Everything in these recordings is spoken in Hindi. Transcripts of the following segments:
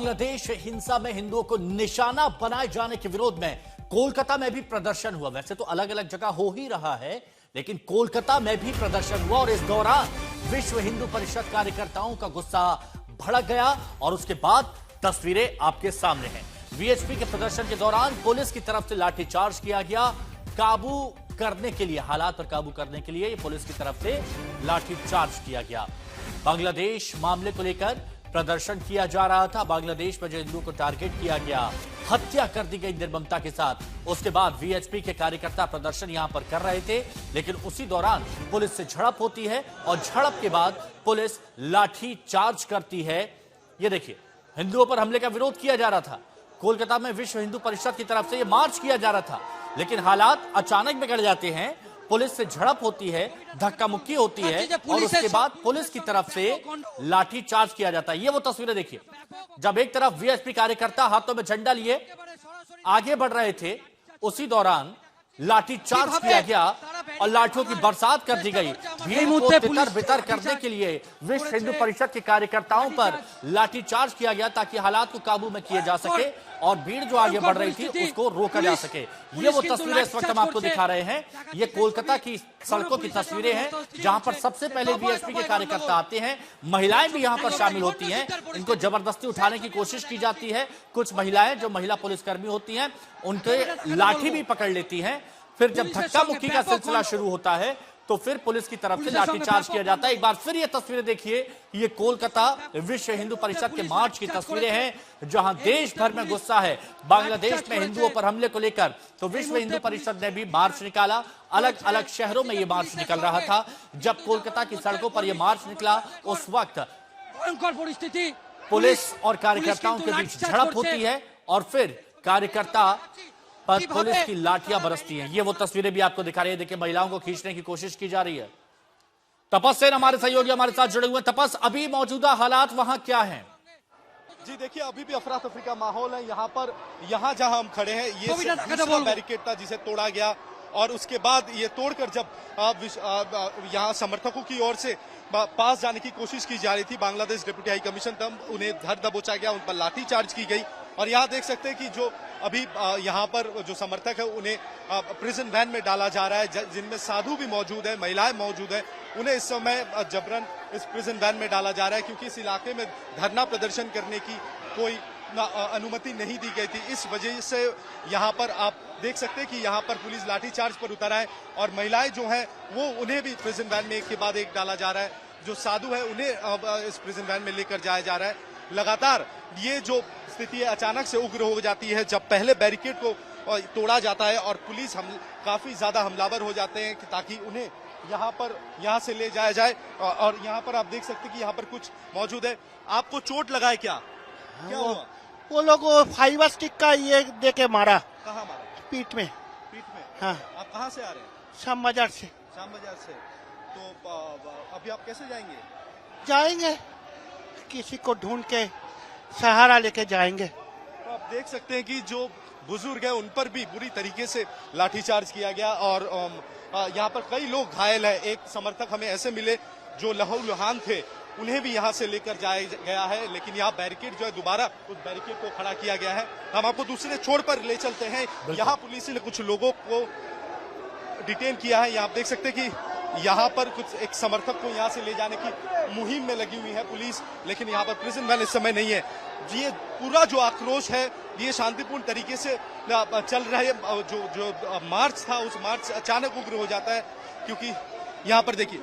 बांग्लादेश हिंसा में हिंदुओं को निशाना बनाए जाने के विरोध में कोलकाता में भी प्रदर्शन हुआ। वैसे तो अलग अलग जगह हो ही रहा है, लेकिन कोलकाता में भी प्रदर्शन हुआ और इस दौरान विश्व हिंदू परिषद कार्यकर्ताओं का गुस्सा भड़क गया और उसके बाद तस्वीरें आपके सामने हैं। वीएचपी के प्रदर्शन के दौरान पुलिस की तरफ से लाठीचार्ज किया गया। काबू करने के लिए, हालात पर काबू करने के लिए पुलिस की तरफ से लाठीचार्ज किया गया। बांग्लादेश मामले को लेकर प्रदर्शन किया जा रहा था। बांग्लादेश में जो हिंदुओं को टारगेट किया गया, हत्या कर दी गई निर्ममता के साथ। उसके बाद वीएचपी के कार्यकर्ता प्रदर्शन यहां पर कर रहे थे, लेकिन उसी दौरान पुलिस से झड़प होती है और झड़प के बाद पुलिस लाठी चार्ज करती है। ये देखिए, हिंदुओं पर हमले का विरोध किया जा रहा था। कोलकाता में विश्व हिंदू परिषद की तरफ से यह मार्च किया जा रहा था, लेकिन हालात अचानक बिगड़ जाते हैं। पुलिस से झड़प होती है, धक्का मुक्की होती है और उसके बाद पुलिस की तरफ से लाठी चार्ज किया जाता है। ये वो तस्वीरें देखिए, जब एक तरफ वीएचपी कार्यकर्ता हाथों में झंडा लिए आगे बढ़ रहे थे, उसी दौरान लाठी चार्ज किया गया और लाठियों की बरसात कर दी गई। भीड़ को तितर बितर करने के लिए विश्व हिंदू परिषद के कार्यकर्ताओं पर लाठी चार्ज किया गया ताकि हालात को काबू में किया जा सके और भीड़ जो आगे बढ़ रही थी उसको रोका जा सके। ये वो तस्वीरें इस वक्त हम आपको दिखा रहे हैं। ये कोलकाता की सड़कों की तस्वीरें हैं, जहां पर सबसे पहले वीएचपी के कार्यकर्ता आते हैं। महिलाएं भी यहां पर शामिल होती हैं, इनको जबरदस्ती उठाने की कोशिश की जाती है। कुछ महिलाएं जो महिला पुलिसकर्मी होती हैं, उनके लाठी भी पकड़ लेती हैं। फिर जब धक्का मुक्की का सिलसिला शुरू होता है तो फिर पुलिस की तरफ से लाठीचार्ज किया जाता है। एक बार फिर ये तस्वीरें देखिए, ये कोलकाता विश्व हिंदू परिषद के मार्च की तस्वीरें हैं, जहां देश भर में गुस्सा है बांग्लादेश में हिंदुओं पर हमले को लेकर। तो विश्व हिंदू परिषद ने भी मार्च निकाला। अलग अलग शहरों में ये मार्च निकल रहा था। जब कोलकाता की सड़कों पर यह मार्च निकला, उस वक्त पुलिस और कार्यकर्ताओं के बीच झड़प होती है और फिर कार्यकर्ता पर पुलिस की लाठियां बरसती हैं। ये वो तस्वीरें भी आपको दिखा रही है। देखिए, महिलाओं को खींचने की कोशिश की जा रही है। तपस सेन हमारे सहयोगी हमारे साथ जुड़े हुए। तपस, अभी मौजूदा हालात वहां क्या हैं? जी देखिए, अभी भी अफरा तफरी का माहौल है यहाँ पर। यहाँ जहां हम खड़े हैं, ये दूसरा बैरिकेड था जिसे तोड़ा गया और उसके बाद ये तोड़कर जब यहाँ समर्थकों की ओर से पास जाने की कोशिश की जा रही थी, बांग्लादेश डिप्टी हाई कमीशन, तब उन्हें धर दबोचा गया, उन पर लाठी चार्ज की गई। और यहाँ देख सकते हैं कि जो अभी यहाँ पर जो समर्थक है उन्हें प्रिजन वैन में डाला जा रहा है, जिनमें साधु भी मौजूद है, महिलाएं मौजूद है। उन्हें इस समय जबरन इस प्रिजन वैन में डाला जा रहा है, क्योंकि इस इलाके में धरना प्रदर्शन करने की कोई अनुमति नहीं दी गई थी। इस वजह से यहाँ पर आप देख सकते हैं कि यहाँ पर पुलिस लाठीचार्ज पर उतर है और महिलाएं जो हैं वो उन्हें भी प्रिजन वैन में एक के बाद एक डाला जा रहा है। जो साधु है उन्हें इस प्रिजन वैन में लेकर जाया जा रहा है। लगातार ये जो स्थिति है अचानक से उग्र हो जाती है जब पहले बैरिकेड को तोड़ा जाता है और पुलिस काफी ज्यादा हमलावर हो जाते हैं ताकि उन्हें यहाँ से ले जाया जाए। और यहाँ पर आप देख सकते हैं कि यहाँ पर कुछ मौजूद है। आपको चोट लगा है क्या? क्या हुआ? वो लोग फाइबर स्टिक का ये दे के मारा। कहाँ मारा? पीठ में। पीठ में? हाँ। आप कहाँ से आ रहे हैं? शाम बाजार से। शाम बाजार से। तो अभी आप कैसे जाएंगे? जाएंगे, किसी को ढूंढ के सहारा लेके जाएंगे। तो आप देख सकते हैं कि जो बुजुर्ग है उन पर भी बुरी तरीके से लाठीचार्ज किया गया और यहाँ पर कई लोग घायल हैं। एक समर्थक हमें ऐसे मिले जो लहूलुहान थे, उन्हें भी यहाँ से लेकर जाया गया है, लेकिन यहाँ बैरिकेड जो है दोबारा उस बैरिकेड को खड़ा किया गया है। हम आपको दूसरे छोर पर ले चलते हैं। यहाँ पुलिस ने कुछ लोगों को डिटेन किया है। यहाँ आप देख सकते हैं कि यहाँ पर कुछ एक समर्थक को यहाँ से ले जाने की मुहिम में लगी हुई है पुलिस, लेकिन यहाँ पर प्रिजन वैन इस समय नहीं है। ये पूरा जो आक्रोश है ये शांतिपूर्ण तरीके से चल रहा है। जो मार्च था उस मार्च अचानक उग्र हो जाता है, क्योंकि यहाँ पर देखिए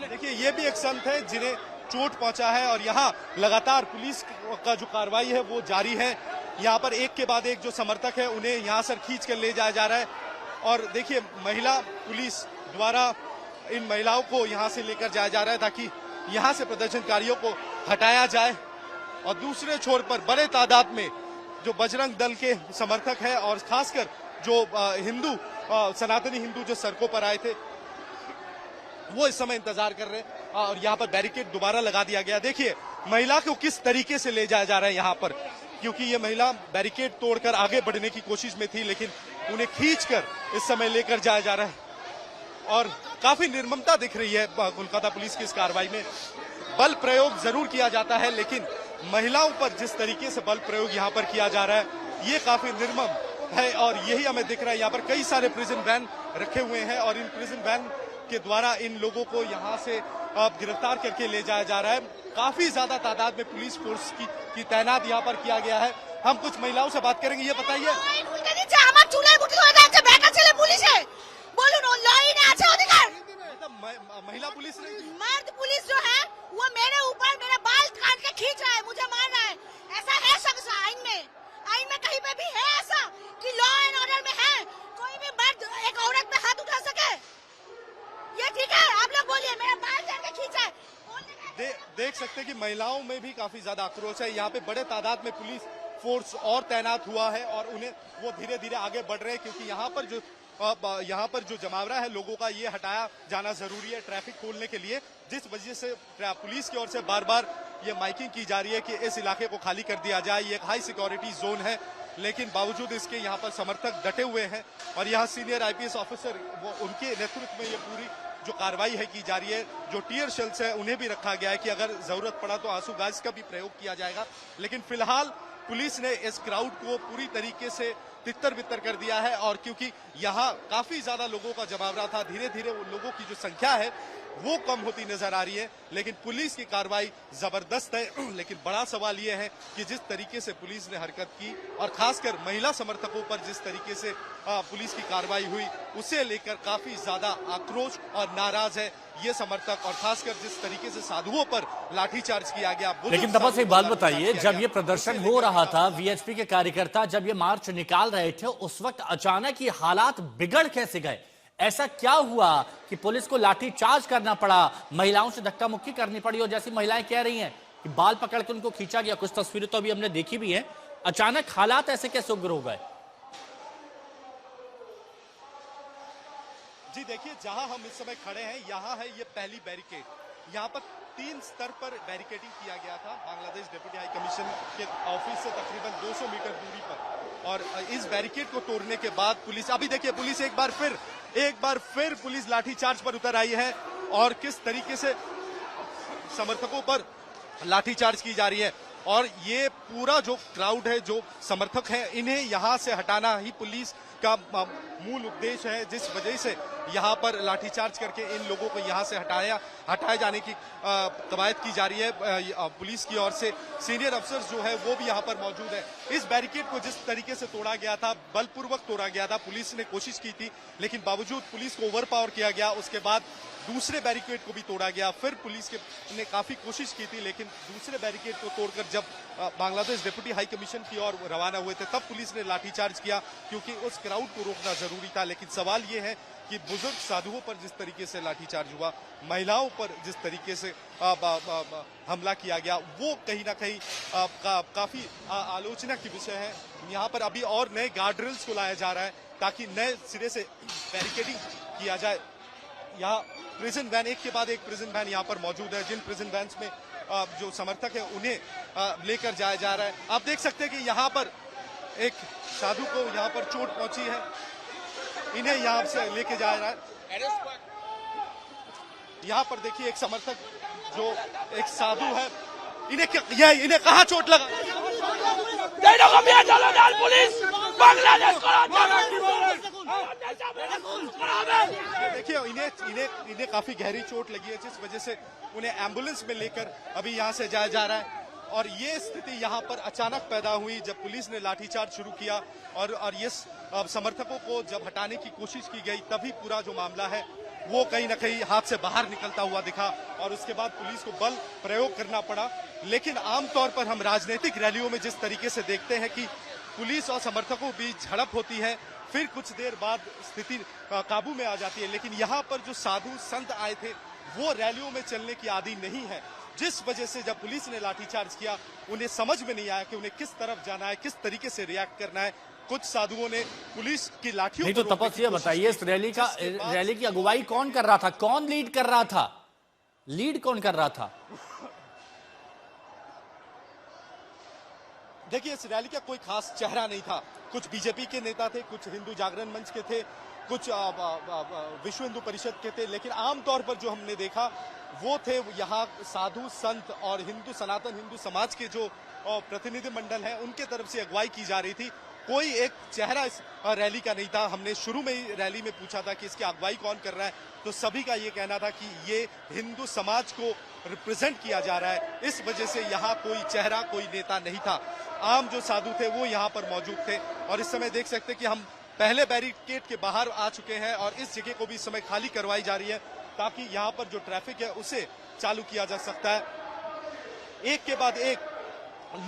देखिए ये भी एक संत है जिन्हें चोट पहुंचा है और यहाँ लगातार पुलिस का जो कार्रवाई है वो जारी है। यहाँ पर एक के बाद एक जो समर्थक है उन्हें यहाँ से खींच कर ले जाया जा रहा है और देखिए महिला पुलिस द्वारा इन महिलाओं को यहाँ से लेकर जाया जा रहा है ताकि यहाँ से प्रदर्शनकारियों को हटाया जाए। और दूसरे छोर पर बड़े तादाद में जो बजरंग दल के समर्थक है और खासकर जो हिंदू सनातनी हिंदू जो सड़कों पर आए थे वो इस समय इंतजार कर रहे हैं और यहाँ पर बैरिकेड दोबारा लगा दिया गया। देखिए महिला को किस तरीके से ले जाया जा रहा है यहाँ पर, क्योंकि ये महिला बैरिकेड तोड़कर आगे बढ़ने की कोशिश में थी, लेकिन उन्हें खींचकर इस समय लेकर जाया जा रहा है। और काफी निर्ममता दिख रही है कोलकाता पुलिस की इस कार्रवाई में। बल प्रयोग जरूर किया जाता है, लेकिन महिलाओं पर जिस तरीके से बल प्रयोग यहाँ पर किया जा रहा है ये काफी निर्मम है। और यही हमें दिख रहा है, यहाँ पर कई सारे प्रिजन वैन रखे हुए हैं और इन प्रिजन वैन के द्वारा इन लोगों को यहाँ से गिरफ्तार करके ले जाया जा रहा है। काफी ज्यादा तादाद में पुलिस फोर्स की तैनात यहाँ पर किया गया है। हम कुछ महिलाओं से बात करेंगे। ये बताइए, महिला पुलिस मर्द पुलिस जो है वो मेरे ऊपर मेरा बाल काट के खींच रहा है, मुझे मार रहा है। ऐसा है शख्स आइन में कहीं पे भी है ऐसा कि लॉ एंड ऑर्डर में है कोई भी मर्द एक औरत पे हाथ उठा सके? ये ठीक है? आप लोग बोलिए, मेरा बाल काट के खींचा है। देख सकते हैं कि महिलाओं में भी काफी ज्यादा आक्रोश है। यहाँ पे बड़े तादाद में पुलिस फोर्स और तैनात हुआ है और उन्हें वो धीरे धीरे आगे बढ़ रहे हैं, क्योंकि यहाँ पर जो जमावड़ा है लोगों का ये हटाया जाना जरूरी है ट्रैफिक खोलने के लिए, जिस वजह से पुलिस की ओर से बार बार ये माइकिंग की जा रही है कि इस इलाके को खाली कर दिया जाए। ये एक हाई सिक्योरिटी जोन है, लेकिन बावजूद इसके यहाँ पर समर्थक डटे हुए हैं और यहाँ सीनियर आईपीएस ऑफिसर उनके नेतृत्व में ये पूरी जो कार्रवाई है की जा रही है। जो टीयर शेल्स है उन्हें भी रखा गया है कि अगर जरूरत पड़ा तो आंसू गैस का भी प्रयोग किया जाएगा। लेकिन फिलहाल पुलिस ने इस क्राउड को पूरी तरीके से तितर बितर कर दिया है और क्योंकि यहाँ काफी ज्यादा लोगों का जमावड़ा था, धीरे धीरे उन लोगों की जो संख्या है वो कम होती नजर आ रही है। लेकिन पुलिस की कार्रवाई जबरदस्त है। लेकिन बड़ा सवाल ये है कि जिस तरीके से पुलिस ने हरकत की और खासकर महिला समर्थकों पर जिस तरीके से पुलिस की कार्रवाई हुई, उसे लेकर काफी ज्यादा आक्रोश और नाराज है ये समर्थक और खासकर जिस तरीके से साधुओं पर लाठीचार्ज किया गया। लेकिन तपस एक बात बताइए, जब ये प्रदर्शन हो रहा था, वीएचपी के कार्यकर्ता जब ये मार्च निकाल रहे थे, उस वक्त अचानक ये हालात बिगड़ कैसे गए? ऐसा क्या हुआ कि पुलिस को लाठी चार्ज करना पड़ा, महिलाओं से धक्का मुक्की करनी पड़ी और जैसी महिलाएं कह रही हैं कि बाल पकड़ के उनको खींचा गया, कुछ तस्वीरें तो अभी हमने देखी भी हैं। अचानक हालात ऐसे कैसे उग्र हो गए? जी देखिए, जहां हम इस समय खड़े हैं यहाँ है ये पहली बैरिकेड। यहाँ पर 3 स्तर पर बैरिकेडिंग किया गया था बांग्लादेश डेप्यूटी हाई कमीशन के ऑफिस से तकरीबन 200 मीटर दूरी पर। और इस बैरिकेड को तोड़ने के बाद पुलिस, अभी देखिए पुलिस एक बार फिर पुलिस लाठीचार्ज पर उतर आई है और किस तरीके से समर्थकों पर लाठीचार्ज की जा रही है। और ये पूरा जो क्राउड है, जो समर्थक है, इन्हें यहाँ से हटाना ही पुलिस का मूल उद्देश्य है, जिस वजह से यहाँ पर लाठीचार्ज करके इन लोगों को यहाँ से हटाए जाने की कवायद की जा रही है पुलिस की ओर से। सीनियर अफसर्स जो है वो भी यहाँ पर मौजूद है। इस बैरिकेड को जिस तरीके से तोड़ा गया था, बलपूर्वक तोड़ा गया था, पुलिस ने कोशिश की थी, लेकिन बावजूद पुलिस को ओवर पावर किया गया। उसके बाद दूसरे बैरिकेड को भी तोड़ा गया, फिर पुलिस ने काफी कोशिश की थी, लेकिन दूसरे बैरिकेड को तोड़कर जब बांग्लादेश डेप्यूटी हाई कमीशन की ओर रवाना हुए थे, तब पुलिस ने लाठीचार्ज किया, क्योंकि उस क्राउड को रोकना जरूरी था। लेकिन सवाल ये है कि बुजुर्ग साधुओं पर जिस तरीके से लाठीचार्ज हुआ, महिलाओं पर जिस तरीके से हमला किया गया, वो कहीं ना कहीं काफी आलोचना की विषय है। यहाँ पर अभी और नए गार्ड ड्रिल्स को लाया जा रहा है ताकि नए सिरे से बैरिकेडिंग किया जाए। यहाँ प्रिजन वैन, एक के बाद एक प्रिजन वैन यहाँ पर मौजूद है, जिन प्रिजन वैन में जो समर्थक है उन्हें लेकर जाया जा रहा है। आप देख सकते हैं कि यहाँ पर एक साधु को यहाँ पर चोट पहुंची है, इन्हें यहाँ से लेके जाया रहा है। यहाँ पर देखिए एक समर्थक जो एक साधु है, इन्हें कहाँ चोट लगा? देखिए इन्हें काफी गहरी चोट लगी है, जिस वजह से उन्हें एम्बुलेंस में लेकर अभी यहाँ से जाया जा रहा है। और ये स्थिति यहाँ पर अचानक पैदा हुई जब पुलिस ने लाठीचार्ज शुरू किया और ये समर्थकों को जब हटाने की कोशिश की गई, तभी पूरा जो मामला है वो कहीं ना कहीं हाथ से बाहर निकलता हुआ दिखा और उसके बाद पुलिस को बल प्रयोग करना पड़ा। लेकिन आमतौर पर हम राजनीतिक रैलियों में जिस तरीके से देखते हैं कि पुलिस और समर्थकों के बीच झड़प होती है, फिर कुछ देर बाद स्थिति काबू में आ जाती है, लेकिन यहाँ पर जो साधु संत आए थे वो रैलियों में चलने की आदी नहीं है, जिस वजह से जब पुलिस ने लाठीचार्ज किया उन्हें समझ में नहीं आया कि उन्हें किस तरफ जाना है, किस तरीके से रिएक्ट करना है। कुछ साधुओं ने पुलिस की लाठियों नहीं तो तपस्या बताइए, इस रैली की अगुवाई कौन कर रहा था, कौन लीड कर रहा था, लीड कौन कर रहा था? देखिए इस रैली का कोई खास चेहरा नहीं था, कुछ बीजेपी के नेता थे, कुछ हिंदू जागरण मंच के थे कुछ विश्व हिंदू परिषद के थे, लेकिन आमतौर पर जो हमने देखा वो थे यहाँ साधु संत और हिंदू सनातन हिंदू समाज के जो प्रतिनिधिमंडल है उनके तरफ से अगुवाई की जा रही थी। कोई एक चेहरा इस रैली का नहीं था। हमने शुरू में ही रैली में पूछा था कि इसकी अगुवाई कौन कर रहा है, तो सभी का ये कहना था कि ये हिंदू समाज को रिप्रेजेंट किया जा रहा है, इस वजह से यहाँ कोई चेहरा कोई नेता नहीं था। आम जो साधु थे वो यहाँ पर मौजूद थे और इस समय देख सकते कि हम पहले बैरिकेड के बाहर आ चुके हैं और इस जगह को भी इस समय खाली करवाई जा रही है ताकि यहाँ पर जो ट्रैफिक है उसे चालू किया जा सकता है। एक के बाद एक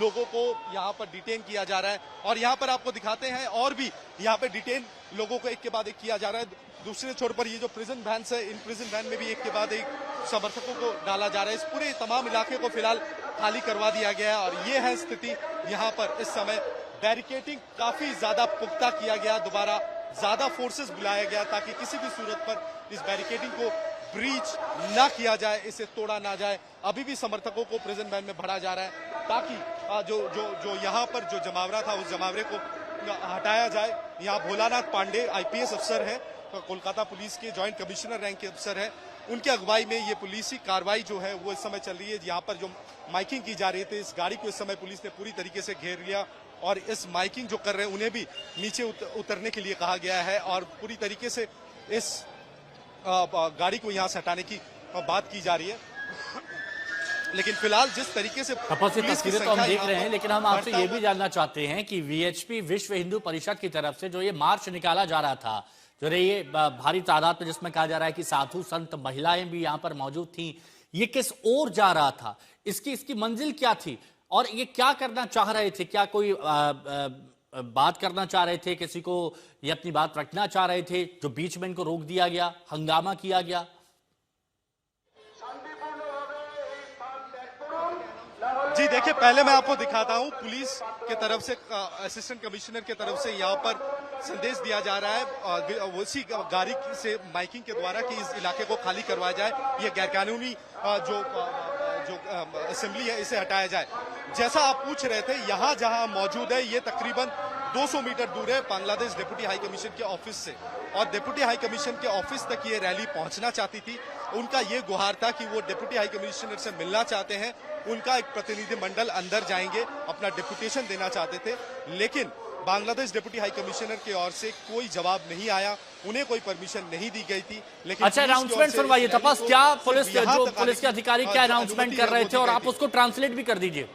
लोगों को यहाँ पर डिटेन किया जा रहा है और यहाँ पर आपको दिखाते हैं और भी यहाँ पे डिटेन लोगों को एक के बाद एक किया जा रहा है। दूसरे छोर पर ये जो प्रिजन वैन है, इन प्रिजन वैन में भी एक के बाद एक समर्थकों को डाला जा रहा है। इस पूरे तमाम इलाके को फिलहाल खाली करवा दिया गया है और ये है स्थिति यहाँ पर इस समय। बैरिकेडिंग काफी ज्यादा पुख्ता किया गया, दोबारा ज्यादा फोर्सेस बुलाया गया ताकि किसी भी सूरत पर इस बैरिकेडिंग को ब्रीच ना किया जाए, इसे तोड़ा ना जाए। अभी भी समर्थकों को प्रिजन वैन में भरा जा रहा है ताकि जो यहाँ पर जो जमावड़ा था उस जमावड़े को हटाया जाए। यहाँ भोलानाथ पांडे आईपीएस अफसर है, कोलकाता पुलिस के जॉइंट कमिश्नर रैंक के अफसर है, उनकी अगुवाई में ये पुलिसी कार्रवाई जो है वो इस समय चल रही है। यहाँ पर जो माइकिंग की जा रही थी, इस गाड़ी को इस समय पुलिस ने पूरी तरीके से घेर लिया और इस माइकिंग जो कर रहे हैं उन्हें भी नीचे उतरने के लिए कहा गया है और पूरी तरीके से इस गाड़ी को यहाँ से हटाने की बात की जा रही है। लेकिन फिलहाल जिस तरीके से तस्वीरें तो हम देख रहे हैं, लेकिन हम आपसे ये भी जानना चाहते हैं कि वीएचपी विश्व हिंदू परिषद की तरफ से जो ये मार्च निकाला जा रहा था, जो ये भारी तादाद में जिसमें कहा जा रहा है कि साधु संत महिलाएं भी यहाँ पर मौजूद थी, ये किस ओर जा रहा था, इसकी मंजिल क्या थी और ये क्या करना चाह रहे थे? क्या कोई बात करना चाह रहे थे, किसी को ये अपनी बात रखना चाह रहे थे जो बीच में इनको रोक दिया गया, हंगामा किया गया? जी देखिए, पहले मैं आपको दिखाता हूं पुलिस के तरफ से असिस्टेंट कमिश्नर के तरफ से यहाँ पर संदेश दिया जा रहा है उसी गाड़ी से माइकिंग के द्वारा कि इस इलाके को खाली करवाया जाए, ये गैरकानूनी जो असेंबली है इसे हटाया जाए। जैसा आप पूछ रहे थे, यहाँ जहाँ मौजूद है ये तकरीबन 200 मीटर दूर है बांग्लादेश डिप्टी हाई कमीशन के ऑफिस से और डिप्टी हाई कमीशन के ऑफिस तक ये रैली पहुंचना चाहती थी। उनका ये गुहार था कि वो डिप्टी हाई कमिश्नर से मिलना चाहते हैं, उनका एक प्रतिनिधिमंडल अंदर जाएंगे, अपना डिप्यूटेशन देना चाहते थे, लेकिन बांग्लादेश डिप्टी हाई कमिश्नर की ओर से कोई जवाब नहीं आया, उन्हें कोई परमिशन नहीं दी गई थी। लेकिन अच्छा, अनाउंसमेंट सुनवाइए तपस, क्या पुलिस के अधिकारी क्या अनाउंसमेंट कर रहे थे और आप उसको ट्रांसलेट भी कर दीजिए।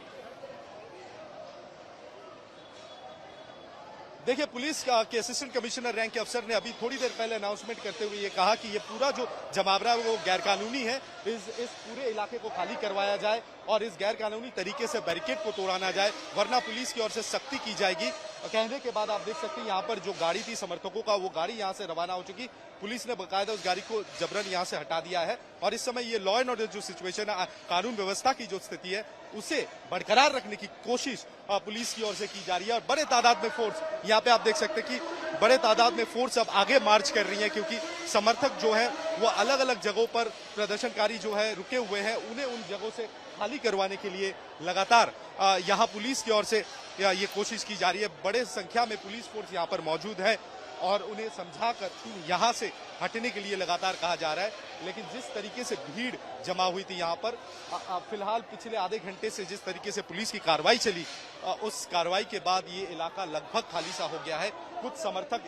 देखिए, पुलिस के असिस्टेंट कमिश्नर रैंक के अफसर ने अभी थोड़ी देर पहले अनाउंसमेंट करते हुए ये कहा कि ये पूरा जो जमावड़ा है वो गैरकानूनी है, इस पूरे इलाके को खाली करवाया जाए और इस गैरकानूनी तरीके से बैरिकेड को तोड़ा ना जाए, वरना पुलिस की ओर से सख्ती की जाएगी। कहने के बाद आप देख सकते हैं यहाँ पर जो गाड़ी थी समर्थकों का, वो गाड़ी यहाँ से रवाना हो चुकी। पुलिस ने बकायदा उस गाड़ी को जबरन यहाँ से हटा दिया है और इस समय ये लॉ एंड ऑर्डर जो सिचुएशन है, कानून व्यवस्था की जो स्थिति है, उसे बरकरार रखने की कोशिश पुलिस की ओर से की जा रही है। और बड़े तादाद में फोर्स यहाँ पे आप देख सकते हैं कि बड़े तादाद में फोर्स अब आगे मार्च कर रही है, क्योंकि समर्थक जो है वो अलग अलग जगहों पर प्रदर्शनकारी जो है रुके हुए हैं, उन्हें उन जगहों से खाली करवाने के लिए लगातार यहाँ पुलिस की ओर से ये कोशिश की जा रही है। बड़े संख्या में पुलिस फोर्स यहाँ पर मौजूद है और उन्हें समझाकर यहाँ से हटने के लिए लगातार कहा जा रहा है। लेकिन जिस तरीके से भीड़ जमा हुई थी यहाँ पर, फिलहाल पिछले आधे घंटे से जिस तरीके से पुलिस की कार्रवाई चली, उस कार्रवाई के बाद ये इलाका लगभग खाली सा हो गया है। कुछ समर्थक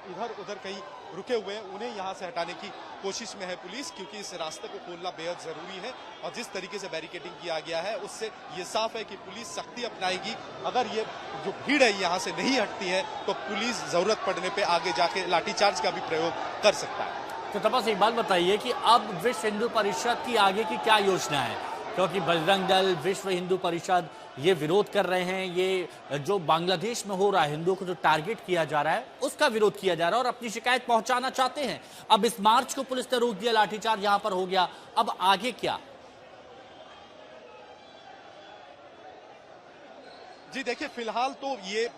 इधर उधर कहीं रुके हुए हैं, उन्हें यहाँ से हटाने की कोशिश में है पुलिस, क्योंकि इस रास्ते को खोलना बेहद जरूरी है और जिस तरीके से बैरिकेडिंग किया गया है उससे ये साफ है कि पुलिस सख्ती अपनाएगी। अगर ये जो भीड़ है यहाँ से नहीं हटती है तो पुलिस जरूरत पड़ने पे आगे जाके लाठीचार्ज का भी प्रयोग कर सकता है। तो तपस, एक बात बताइए कि अब विश्व हिंदू परिषद की आगे की क्या योजना है, क्योंकि बजरंग दल, विश्व हिंदू परिषद ये विरोध कर रहे हैं, ये जो बांग्लादेश में हो रहा है, हिंदुओं को जो टारगेट किया जा रहा है उसका विरोध किया जा रहा है और अपनी शिकायत पहुंचाना चाहते हैं। अब इस मार्च को पुलिस ने रोक दिया, लाठीचार्ज यहां पर हो गया, अब आगे क्या? जी देखिए, फिलहाल तो ये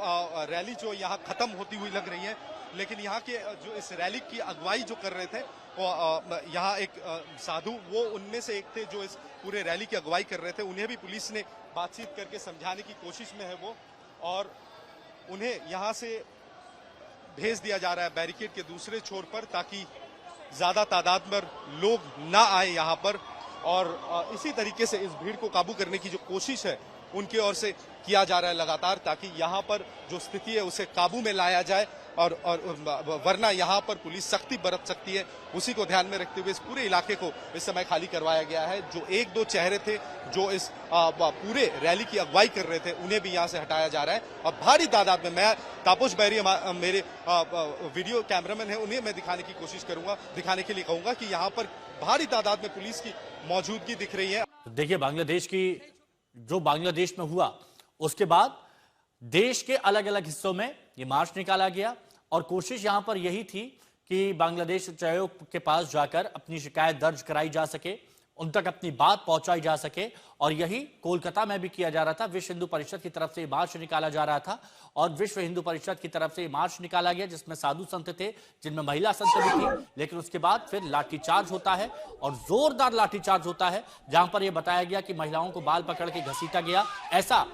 रैली जो यहाँ खत्म होती हुई लग रही है, लेकिन यहाँ के जो इस रैली की अगुवाई जो कर रहे थे वो यहाँ एक साधु, वो उनमें से एक थे जो इस पूरे रैली की अगुवाई कर रहे थे। उन्हें भी पुलिस ने बातचीत करके समझाने की कोशिश में है वो, और उन्हें यहाँ से भेज दिया जा रहा है बैरिकेड के दूसरे छोर पर, ताकि ज्यादा तादाद में लोग ना आए यहाँ पर। और इसी तरीके से इस भीड़ को काबू करने की जो कोशिश है उनकी ओर से किया जा रहा है लगातार, ताकि यहाँ पर जो स्थिति है उसे काबू में लाया जाए। और वरना यहाँ पर पुलिस सख्ती बरत सकती है। उसी को ध्यान में रखते हुए इस पूरे इलाके को इस समय खाली करवाया गया है। जो एक दो चेहरे थे जो इस पूरे रैली की अगुवाई कर रहे थे, उन्हें भी यहाँ से हटाया जा रहा है। और भारी तादाद में, मैं तापस बैरी मेरे वीडियो कैमरामैन है, उन्हें मैं दिखाने की कोशिश करूंगा, दिखाने के लिए कहूंगा कि यहाँ पर भारी तादाद में पुलिस की मौजूदगी दिख रही है। देखिए, बांग्लादेश में हुआ, उसके बाद देश के अलग अलग हिस्सों में ये मार्च निकाला गया और कोशिश यहां पर यही थी कि बांग्लादेश उच्चायोग के पास जाकर अपनी शिकायत दर्ज कराई जा सके, उन तक अपनी बात पहुंचाई जा सके। और यही कोलकाता में भी किया जा रहा था। विश्व हिंदू परिषद की तरफ से मार्च निकाला जा रहा था और विश्व हिंदू परिषद की तरफ से मार्च निकाला गया, जिसमें साधु संत थे, जिनमें महिला संत भी थी। लेकिन उसके बाद फिर लाठीचार्ज होता है और जोरदार लाठीचार्ज होता है, जहां पर यह बताया गया कि महिलाओं को बाल पकड़ के घसीटा गया। ऐसा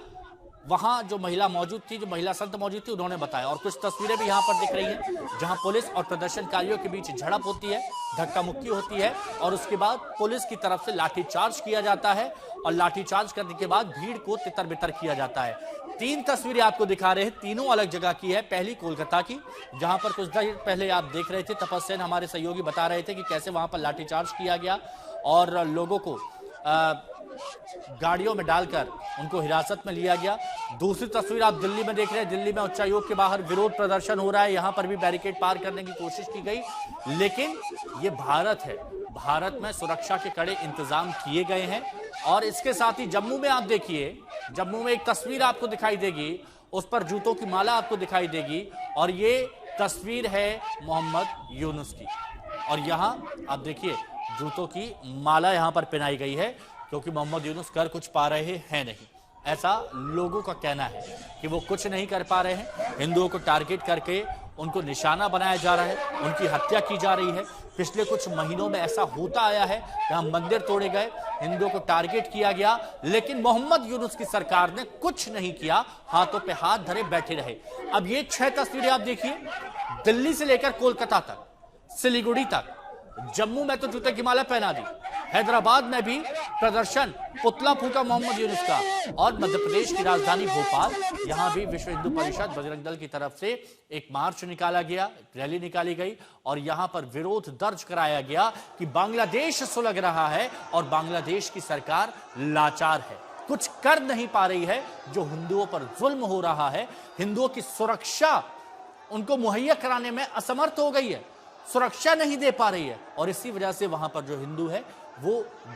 वहां जो महिला मौजूद थी, जो महिला संत मौजूद थी, उन्होंने बताया। और कुछ तस्वीरें भी यहां पर दिख रही हैं, जहां पुलिस और प्रदर्शनकारियों के बीच झड़प होती है, धक्का मुक्की होती है और उसके बाद पुलिस की तरफ से लाठीचार्ज किया जाता है। और लाठीचार्ज करने के बाद भीड़ को तितर बितर किया जाता है। 3 तस्वीरें आपको दिखा रहे हैं, तीनों अलग जगह की है। पहली कोलकाता की, जहां पर कुछ देर पहले आप देख रहे थे, तपस सेन हमारे सहयोगी बता रहे थे कि कैसे वहां पर लाठीचार्ज किया गया और लोगों को गाड़ियों में डालकर उनको हिरासत में लिया गया। दूसरी तस्वीर आप दिल्ली में देख रहे हैं। दिल्ली में उच्चायोग के बाहर विरोध प्रदर्शन हो रहा है। यहां पर भी बैरिकेड पार करने की कोशिश की गई, लेकिन ये भारत है। भारत में सुरक्षा के कड़े इंतजाम किए गए हैं। और इसके साथ ही जम्मू में आप देखिए, जम्मू में एक तस्वीर आपको दिखाई देगी, उस पर जूतों की माला आपको दिखाई देगी और ये तस्वीर है मोहम्मद यूनुस की। और यहां आप देखिए, जूतों की माला यहां पर पहनाई गई है, क्योंकि मोहम्मद यूनुस कर कुछ पा रहे हैं नहीं, ऐसा लोगों का कहना है कि वो कुछ नहीं कर पा रहे हैं। हिंदुओं को टारगेट करके उनको निशाना बनाया जा रहा है, उनकी हत्या की जा रही है। पिछले कुछ महीनों में ऐसा होता आया है, जहां मंदिर तोड़े गए, हिंदुओं को टारगेट किया गया, लेकिन मोहम्मद यूनुस की सरकार ने कुछ नहीं किया, हाथों पे हाथ धरे बैठे रहे। अब ये 6 तस्वीरें आप देखिए, दिल्ली से लेकर कोलकाता तक, सिलीगुड़ी तक, जम्मू में तो जूते की माला पहना दी, हैदराबाद में भी प्रदर्शन, पुतला फूका मोहम्मद यूनुस का। और मध्य प्रदेश की राजधानी भोपाल, यहां भी विश्व हिंदू परिषद बजरंग दल की तरफ से एक मार्च निकाला गया, रैली निकाली गई और यहां पर विरोध दर्ज कराया गया कि बांग्लादेश सुलग रहा है और बांग्लादेश की सरकार लाचार है, कुछ कर नहीं पा रही है। जो हिंदुओं पर जुल्म हो रहा है, हिंदुओं की सुरक्षा उनको मुहैया कराने में असमर्थ हो गई है, सुरक्षा नहीं दे पा रही है। और इसी वजह से वहां पर जो हिंदू है वो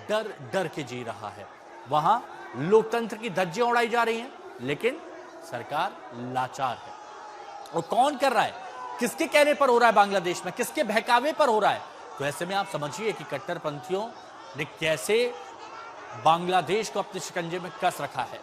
डर डर के जी रहा है। वहां लोकतंत्र की धज्जियां उड़ाई जा रही हैं, लेकिन सरकार लाचार है। और कौन कर रहा है, किसके कहने पर हो रहा है, बांग्लादेश में किसके बहकावे पर हो रहा है? तो ऐसे में आप समझिए कि कट्टरपंथियों ने कैसे बांग्लादेश को अपने शिकंजे में कस रखा है।